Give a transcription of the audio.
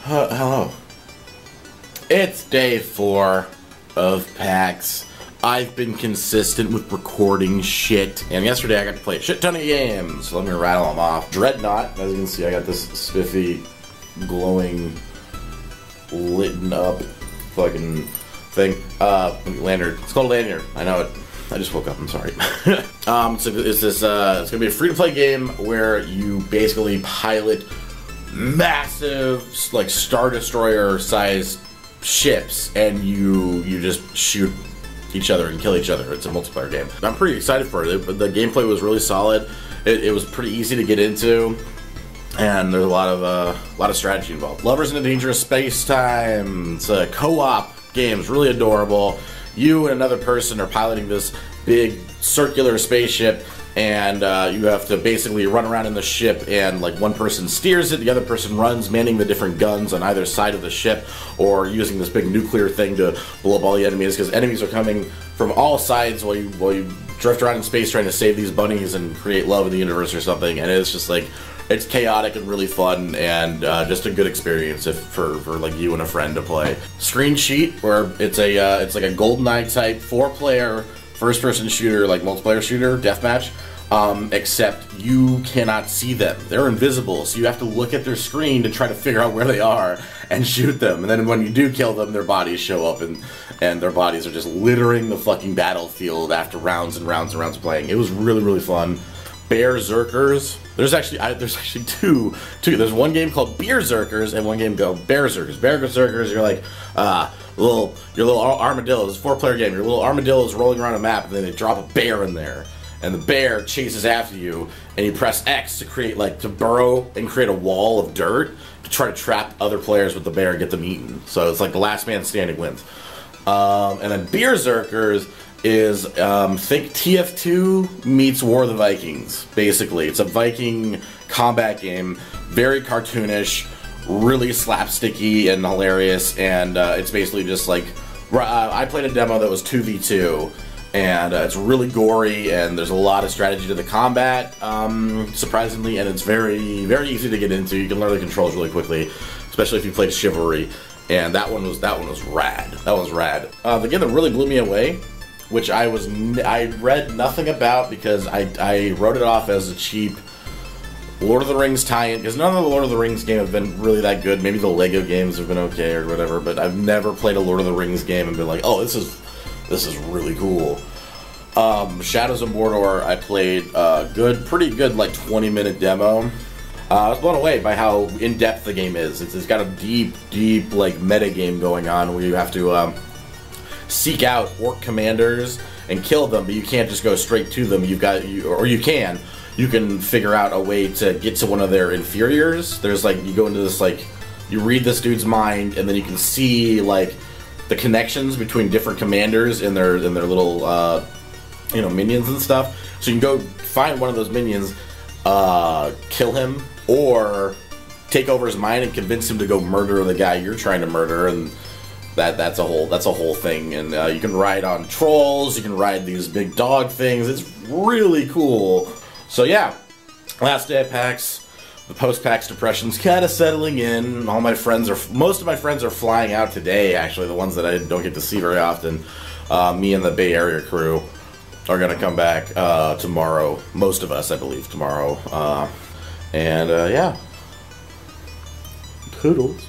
Hello. It's day 4 of PAX. I've been consistent with recording shit, and yesterday I got to play a shit ton of games. So let me rattle them off. Dreadnought, as you can see, I got this spiffy, glowing, lit up fucking thing. Lanyard. It's called a lanyard. I know it. I just woke up, I'm sorry. So it's gonna be a free-to-play game where you basically pilot massive, like, Star Destroyer-sized ships, and you just shoot each other and kill each other. It's a multiplayer game. I'm pretty excited for it, but the gameplay was really solid. It was pretty easy to get into, and there's a lot of strategy involved. Lovers in a Dangerous Space-Time. It's a co-op game. It's really adorable. You and another person are piloting this big circular spaceship, and you have to basically run around in the ship, and like one person steers it, the other person runs, manning the different guns on either side of the ship, or using this big nuclear thing to blow up all the enemies, because enemies are coming from all sides while you drift around in space trying to save these bunnies and create love in the universe or something. And it's just like, it's chaotic and really fun, and just a good experience for like you and a friend to play. Screen Sheet, where it's like a GoldenEye type 4-player first-person shooter, like multiplayer shooter, deathmatch. Except you cannot see them. They're invisible, so you have to look at their screen to try to figure out where they are and shoot them. And then when you do kill them, their bodies show up, and their bodies are just littering the fucking battlefield after rounds and rounds and rounds of playing. It was really, really fun. Berserkers. There's actually two. There's one game called Berserkers and one game called Berserkers. Berserkers, you're like your little armadillo. It's a 4-player game. Your little armadillo is rolling around a map, and then they drop a bear in there, and the bear chases after you, and you press X to burrow and create a wall of dirt to try to trap other players with the bear and get them eaten. So it's like the last man standing wins. And then Berserkers is think TF2 meets War of the Vikings. Basically, it's a Viking combat game, very cartoonish, really slapsticky and hilarious, and it's basically just like I played a demo that was 2v2. And it's really gory, and there's a lot of strategy to the combat, surprisingly, and it's very, very easy to get into. You can learn the controls really quickly, especially if you played Chivalry. And that one was rad. That was rad. The game that really blew me away, which I read nothing about because I wrote it off as a cheap Lord of the Rings tie-in, because none of the Lord of the Rings games have been really that good. Maybe the Lego games have been okay or whatever, but I've never played a Lord of the Rings game and been like, oh, this is really cool. Shadows of Mordor, I played pretty good, like 20-minute demo. I was blown away by how in-depth the game is. It's got a deep, like, meta game going on where you have to seek out orc commanders and kill them, but you can't just go straight to them. You can figure out a way to get to one of their inferiors. There's like, you go into this, like, you read this dude's mind, and then you can see, like, the connections between different commanders and their little minions and stuff. So you can go find one of those minions, kill him, or take over his mind and convince him to go murder the guy you're trying to murder, and that's a whole thing. And you can ride on trolls, you can ride these big dog things. It's really cool. So yeah, last day of PAX. The post-PAX depression's kind of settling in. Most of my friends are flying out today, actually, the ones that I don't get to see very often. Me and the Bay Area crew are going to come back tomorrow. Most of us, I believe, tomorrow. Yeah. Poodles.